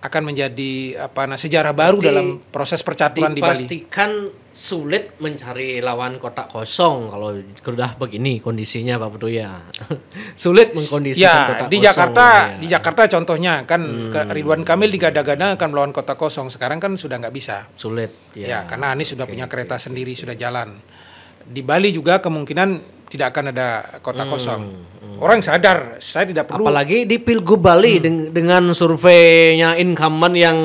akan menjadi sejarah baru dalam proses percaturan di Bali. Dipastikan sulit mencari lawan kotak kosong kalau sudah begini kondisinya Pak Putu ya. Sulit mengkondisikan kotak kosong. Di Jakarta contohnya kan Ridwan Kamil digadang-gadang akan melawan kotak kosong. Sekarang kan sudah nggak bisa. Sulit. Ya karena Anies sudah punya kereta sendiri, sudah jalan. Di Bali juga kemungkinan tidak akan ada kotak kosong. Orang sadar, saya tidak perlu. Apalagi di Pilgub Bali dengan surveinya incumbent yang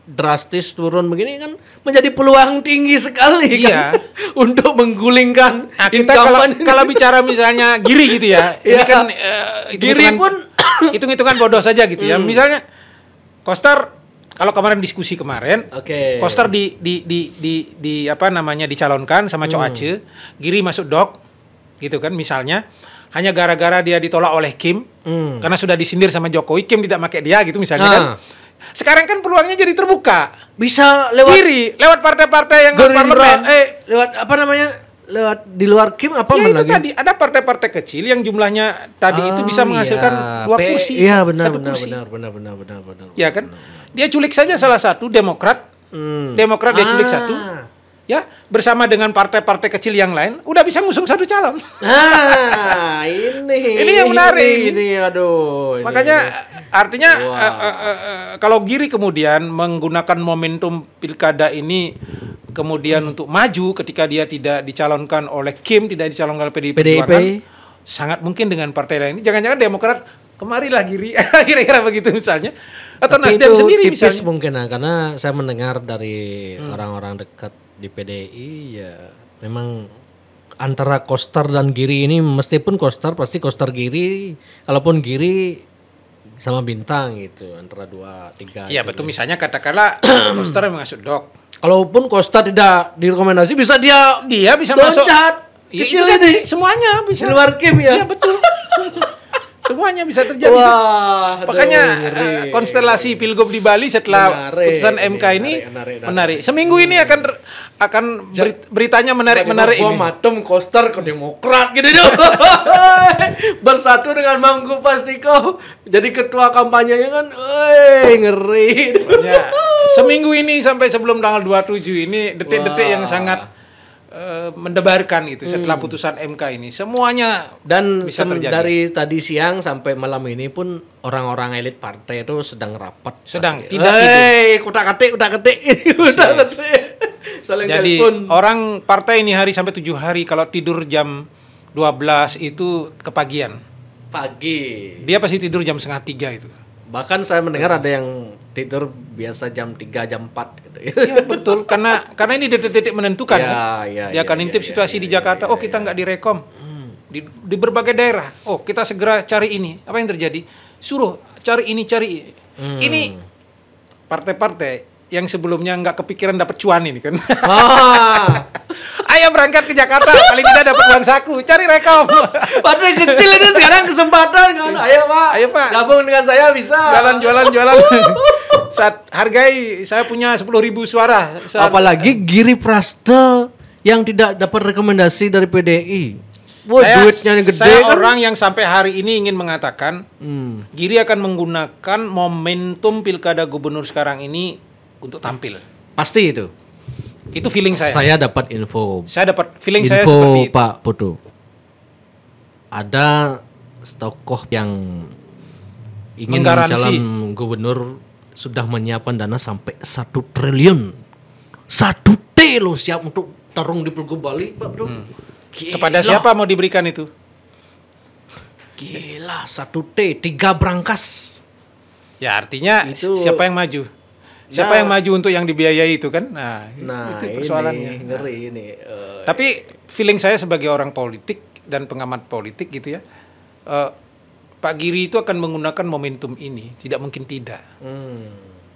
drastis turun begini kan menjadi peluang tinggi sekali kan untuk menggulingkan kita kalau bicara misalnya Giri gitu ya. Ini kan Giri pun hitung-hitungan bodoh saja gitu ya. Misalnya Koster kalau kemarin diskusi Koster dicalonkan sama Cok Aceh, Giri masuk dok, gitu kan misalnya, hanya gara-gara dia ditolak oleh Kim, karena sudah disindir sama Jokowi, Kim tidak pakai dia gitu misalnya kan. Sekarang kan peluangnya jadi terbuka. Bisa lewat Giri, lewat partai-partai yang parlemen. Lewat di luar Kim apa itu lagi? Tadi ada partai-partai kecil yang jumlahnya tadi itu bisa menghasilkan 2 kursi. Iya benar. Ya kan? Dia culik saja salah satu Demokrat. Demokrat dia culik satu. Ya, bersama dengan partai-partai kecil yang lain udah bisa ngusung satu calon. Ini yang menarik. Makanya artinya kalau Giri kemudian menggunakan momentum pilkada ini kemudian untuk maju ketika dia tidak dicalonkan oleh Kim, tidak dicalonkan oleh PDIP Perjuangan, sangat mungkin dengan partai lain. Jangan-jangan Demokrat kemarilah Giri, kira-kira begitu misalnya. Atau tapi Nasdem itu sendiri tipis misalnya. Mungkin karena saya mendengar dari orang-orang dekat di PDI ya memang antara Koster dan Giri ini meskipun Koster pasti Koster Giri, kalaupun Giri sama bintang gitu antara 2, 3. Iya betul, misalnya katakanlah Koster yang masuk dok. Kalaupun Costa tidak direkomendasi bisa dia bisa masuk. Iya, itu tadi semuanya bisa. Di luar game ya. Iya betul. Semuanya bisa terjadi. Wah, makanya konstelasi Pilgub di Bali setelah putusan MK ini menarik. Seminggu ini akan beritanya menarik ini. Matem Koster ke Demokrat gitu dong. Bersatu dengan Mangku Pastiko jadi ketua kampanyenya kan. Ngeri. Makanya, seminggu ini sampai sebelum tanggal 27 ini detik-detik yang sangat mendebarkan itu setelah putusan MK ini semuanya dan bisa terjadi. Dari tadi siang sampai malam ini pun orang-orang elit partai itu sedang rapat, tidak tidur. Utak-atik saling jadi telepon. Orang partai ini hari sampai 7 hari kalau tidur jam 12 itu kepagian pagi, dia pasti tidur jam 2:30 itu. Bahkan saya mendengar ada yang tidur biasa jam 3, jam 4 gitu. Iya betul, karena ini detik-detik menentukan dia akan intip situasi di Jakarta. Kita nggak direkom di berbagai daerah. Kita segera cari ini. Apa yang terjadi? Suruh cari ini. Ini partai-partai yang sebelumnya nggak kepikiran dapat cuan ini kan. Ayo berangkat ke Jakarta, paling tidak dapat uang saku, cari rekom. Partai kecil ini sekarang kesempatan kan. Ayo Pak, gabung dengan saya bisa. Jualan. Saat hargai, saya punya 10.000 suara. Apalagi Giri Prasta yang tidak dapat rekomendasi dari PDI. Duitnya gede saya kan? Orang yang sampai hari ini ingin mengatakan Giri akan menggunakan momentum pilkada gubernur sekarang ini untuk tampil. Pasti itu. Itu feeling saya. Saya dapat info. Saya seperti itu. Pak Putu. Ada tokoh yang ingin calon gubernur sudah menyiapkan dana sampai 1 triliun. 1 T loh siap untuk tarung di Pilgub Bali, Pak Putu. Kepada siapa mau diberikan itu? Gila, 1 T, 3 brankas. Ya artinya siapa yang maju? Siapa yang maju untuk yang dibiayai itu kan? Nah itu persoalannya. Ngeri ini. Tapi feeling saya sebagai orang politik dan pengamat politik gitu ya, Pak Giri itu akan menggunakan momentum ini, tidak mungkin tidak.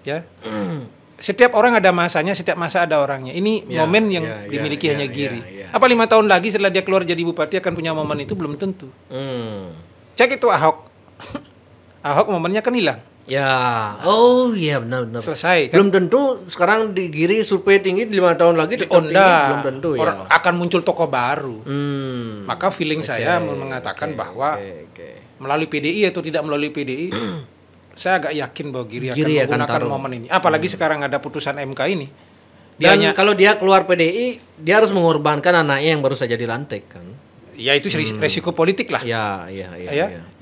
Ya, setiap orang ada masanya, setiap masa ada orangnya. Ini momen yang dimiliki hanya Giri. Apa 5 tahun lagi setelah dia keluar jadi bupati akan punya momen itu? Belum tentu. Cek itu Ahok. Ahok momennya kan hilang. Benar. Selesai kan? Belum tentu sekarang di Giri survei tinggi 5 tahun lagi tetap tinggi, belum tentu ya. Akan muncul tokoh baru. Maka feeling saya mengatakan bahwa melalui PDI atau tidak melalui PDI, saya agak yakin bahwa Giri akan menggunakan momen ini. Apalagi sekarang ada putusan MK ini. Dan kalau dia keluar PDI, dia harus mengorbankan anaknya yang baru saja dilantik kan. Ya itu resiko politik lah. Ya.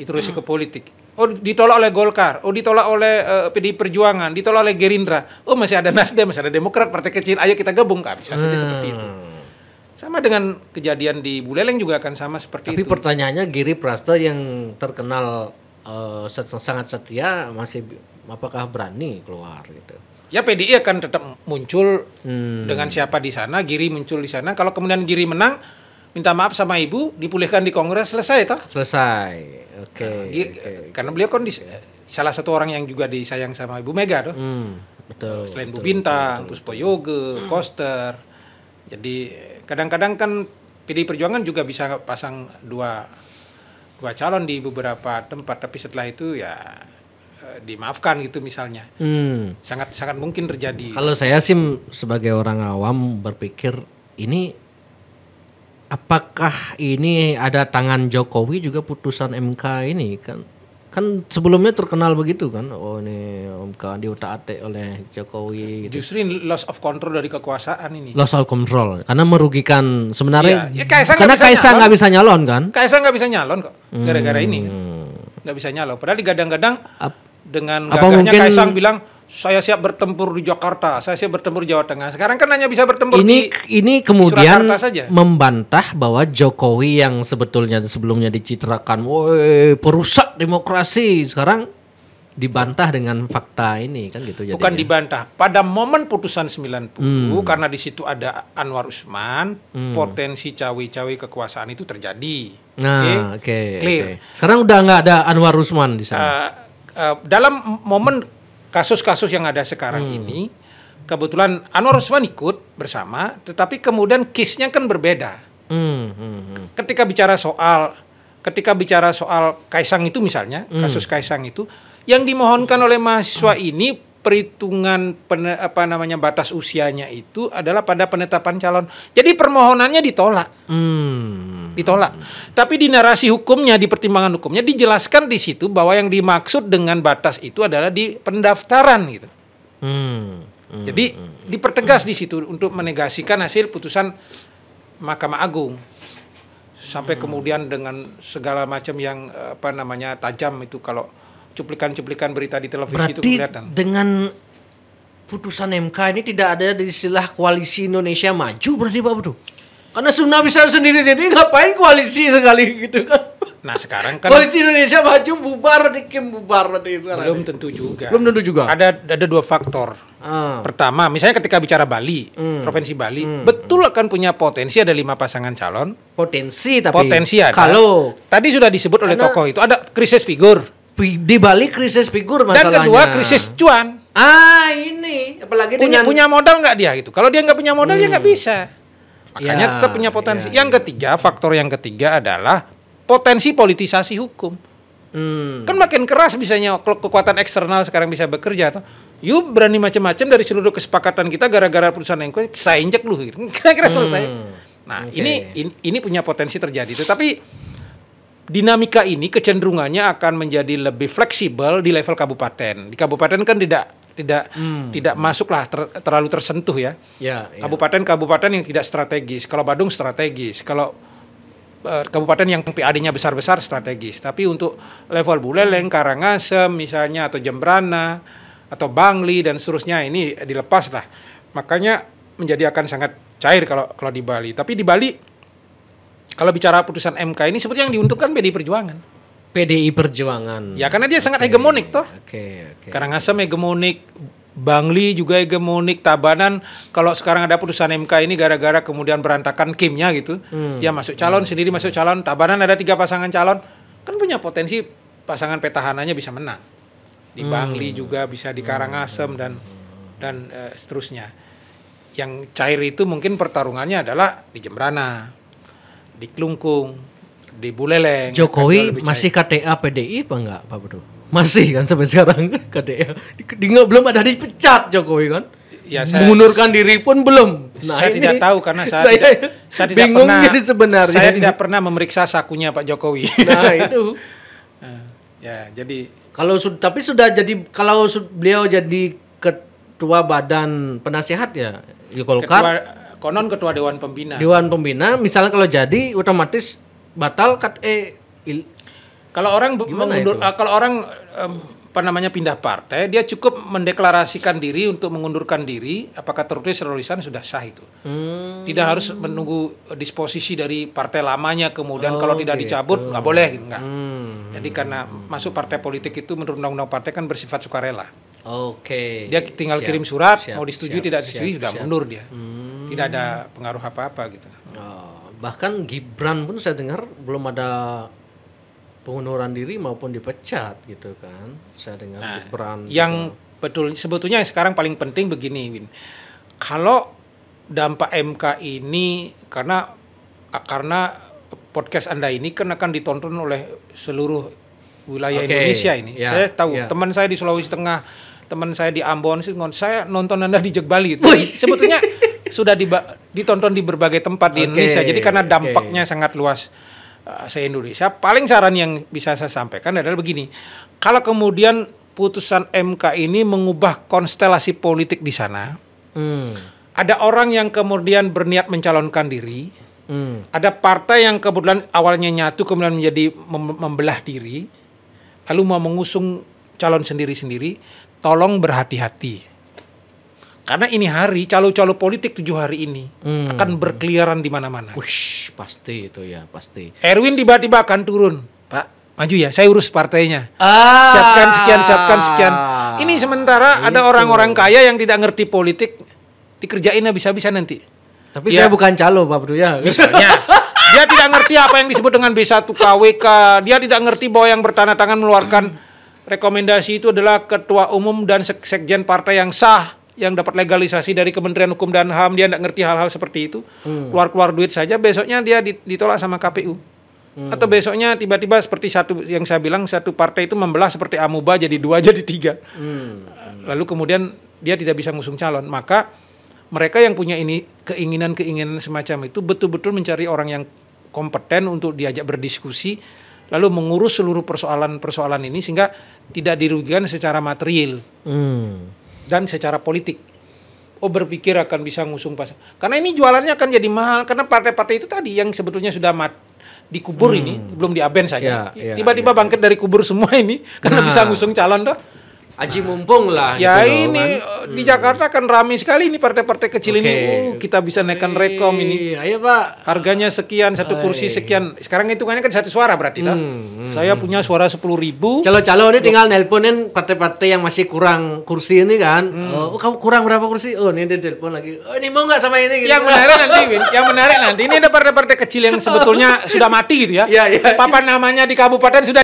Itu resiko politik. Ditolak oleh Golkar, ditolak oleh PDI Perjuangan, ditolak oleh Gerindra. Masih ada Nasdem, masih ada Demokrat, partai kecil. Ayo kita gabung, bisa saja seperti itu. Sama dengan kejadian di Buleleng juga akan sama seperti itu. Tapi pertanyaannya Giri Prasta yang terkenal sangat setia apakah berani keluar gitu? Ya PDI akan tetap muncul dengan siapa di sana, Giri muncul di sana. Kalau kemudian Giri menang, minta maaf sama ibu, dipulihkan di Kongres, selesai toh? Selesai. Oke. Karena beliau kan salah satu orang yang juga disayang sama Ibu Mega toh. Betul. Selain Bu Bintang, Puspo Yoge, Koster. Jadi kadang-kadang kan PDI Perjuangan juga bisa pasang dua calon di beberapa tempat, tapi setelah itu ya dimaafkan gitu misalnya. Sangat mungkin terjadi. Kalau saya sih sebagai orang awam berpikir ini apakah ini ada tangan Jokowi juga putusan MK ini kan sebelumnya terkenal begitu kan, ini MK diutak-atik oleh Jokowi gitu. Justru loss of control dari kekuasaan ini. Loss of control karena merugikan sebenarnya. Karena Kaisang nggak bisa nyalon kan? Kaisang nggak bisa nyalon kok gara-gara ini nggak bisa nyalon. Padahal digadang-gadang dengan gagahnya Kaisang bilang saya siap bertempur di Jakarta, saya siap bertempur di Jawa Tengah. Sekarang kan hanya bisa bertempur ini kemudian membantah bahwa Jokowi yang sebelumnya dicitrakan, perusak demokrasi, sekarang dibantah dengan fakta ini kan gitu. Bukan dibantah, pada momen putusan 90 karena di situ ada Anwar Usman, potensi cawe-cawe kekuasaan itu terjadi. Clear. Sekarang udah nggak ada Anwar Usman di sana. dalam momen kasus-kasus yang ada sekarang ini, kebetulan Anwar Usman ikut bersama, tetapi kemudian case-nya kan berbeda. Ketika bicara soal Kaisang itu misalnya, kasus Kaisang itu, yang dimohonkan oleh mahasiswa ini perhitungan batas usianya itu adalah pada penetapan calon. Jadi permohonannya ditolak. Ditolak. Tapi di narasi hukumnya, di pertimbangan hukumnya dijelaskan di situ bahwa yang dimaksud dengan batas itu adalah di pendaftaran gitu. Jadi dipertegas di situ untuk menegasikan hasil putusan Mahkamah Agung. Sampai kemudian dengan segala macam yang tajam itu, kalau cuplikan-cuplikan berita di televisi. Berarti itu kelihatan. Dengan putusan MK ini tidak ada istilah koalisi Indonesia Maju berarti Pak Abdu? Karena Suna bisa sendiri jadi ngapain koalisi sekali gitu kan? Nah sekarang kan koalisi Indonesia Maju bubar berarti sekarang. Belum tentu juga. Ada dua faktor. Pertama, misalnya ketika bicara Bali, provinsi Bali, betul akan punya potensi ada 5 pasangan calon. Potensi ada. Kalau tadi sudah disebut oleh tokoh itu ada krisis figur. Di Bali krisis figur masalahnya. Dan kedua krisis cuan. Ini apalagi punya modal nggak dia gitu. Kalau dia nggak punya modal dia nggak bisa. Makanya tetap punya potensi. Yang ketiga, faktor yang ketiga adalah potensi politisasi hukum. Kan makin keras bisanya kekuatan eksternal sekarang bisa bekerja atau you berani macam-macam dari seluruh kesepakatan kita gara-gara putusan MK saya injek lu gitu. Kira-kira selesai. Nah, ini punya potensi terjadi. Tetapi dinamika ini kecenderungannya akan menjadi lebih fleksibel di level kabupaten. Di kabupaten kan tidak masuklah terlalu tersentuh ya. Kabupaten yang tidak strategis. Kalau Badung strategis. Kalau kabupaten yang PAD-nya besar-besar strategis. Tapi untuk level Buleleng, Karangasem misalnya, atau Jembrana, atau Bangli dan seterusnya ini dilepas lah. Makanya akan sangat cair kalau di Bali. Tapi di Bali kalau bicara putusan MK ini sebetulnya yang diuntungkan PDI Perjuangan. Ya karena dia sangat hegemonik toh. Karangasem hegemonik, Bangli juga hegemonik, Tabanan kalau sekarang ada putusan MK ini gara-gara kemudian berantakan kimnya gitu. Dia masuk calon sendiri masuk calon, Tabanan ada 3 pasangan calon, kan punya potensi pasangan petahananya bisa menang. Di Bangli juga bisa di Karangasem dan seterusnya. Yang cair itu mungkin pertarungannya adalah di Jembrana, di Klungkung, di Buleleng. Jokowi masih KTA PDI apa enggak Pak Bro? Masih kan sampai sekarang KTA. Belum ada dipecat Jokowi kan? Ya, mengundurkan diri pun belum. Saya tidak tahu karena saya tidak pernah memeriksa sakunya Pak Jokowi. Nah itu. Ya jadi kalau beliau jadi ketua badan penasehat ya Golkar. Konon ketua Dewan Pembina. Misalnya kalau jadi otomatis batal kalau orang pindah partai, dia cukup mendeklarasikan diri untuk mengundurkan diri, apakah tertulis tulisan sudah sah itu. Tidak harus menunggu disposisi dari partai lamanya kemudian kalau tidak dicabut nggak boleh gitu, enggak. Jadi karena masuk partai politik itu menurut undang-undang partai kan bersifat sukarela. Dia tinggal kirim surat, mau disetujui tidak disetujui sudah mundur dia. Tidak ada pengaruh apa-apa gitu. Bahkan Gibran pun saya dengar belum ada pengunduran diri maupun dipecat gitu kan. Saya dengar Gibran. Yang betul sebetulnya yang sekarang paling penting begini, Win. Kalau dampak MK ini karena podcast Anda ini kan akan ditonton oleh seluruh wilayah Indonesia ini. Saya tahu teman saya di Sulawesi Tengah, teman saya di Ambon, saya nonton Anda di Bali. Sebetulnya sudah ditonton di berbagai tempat di Indonesia. Jadi karena dampaknya sangat luas se-Indonesia, paling saran yang bisa saya sampaikan adalah begini. Kalau kemudian putusan MK ini mengubah konstelasi politik di sana, ada orang yang kemudian berniat mencalonkan diri, ada partai yang kemudian awalnya nyatu kemudian menjadi membelah diri, lalu mau mengusung calon sendiri-sendiri, tolong berhati-hati. Karena ini hari calo-calo politik 7 hari ini akan berkeliaran di mana-mana. Wih, pasti itu ya, pasti. Erwin tiba-tiba akan turun, Pak, maju ya, saya urus partainya. Siapkan sekian. Ini sementara ada orang-orang kaya yang tidak ngerti politik, dikerjain habis-habisan nanti. Tapi saya bukan calo, Pak Bro ya. Misalnya, dia tidak ngerti apa yang disebut dengan B1 KWK, dia tidak ngerti bahwa yang bertanda tangan mengeluarkan rekomendasi itu adalah ketua umum dan sekjen partai yang sah, yang dapat legalisasi dari Kementerian Hukum dan HAM, dia tidak ngerti hal-hal seperti itu, keluar-keluar duit saja, besoknya dia ditolak sama KPU. Atau besoknya tiba-tiba seperti yang saya bilang, satu partai itu membelah seperti amuba jadi 2, jadi 3. Lalu kemudian dia tidak bisa ngusung calon. Maka mereka yang punya keinginan-keinginan semacam itu betul-betul mencari orang yang kompeten untuk diajak berdiskusi, lalu mengurus seluruh persoalan-persoalan ini sehingga tidak dirugikan secara material dan secara politik. Berpikir akan bisa ngusung pasang. Karena ini jualannya akan jadi mahal, karena partai-partai itu tadi yang sebetulnya sudah dikubur ini, belum diaben saja. Tiba-tiba bangkit dari kubur semua ini karena bisa ngusung calon dah. Aji mumpung lah. Ya gitu ini kan. di Jakarta kan ramai sekali ini partai-partai kecil ini. Kita bisa naikkan rekom ini. Ayo Pak. Harganya sekian, satu kursi sekian. Sekarang hitungannya kan 1 suara berarti toh. Saya punya suara 10.000. Calo-calo ini tinggal nelponin partai-partai yang masih kurang kursi ini kan. Kamu kurang berapa kursi? Ini dia telepon lagi. Ini mau nggak sama ini? Gitu. Yang menarik nanti ini ada partai-partai kecil yang sebetulnya sudah mati gitu ya. Papan namanya di kabupaten sudah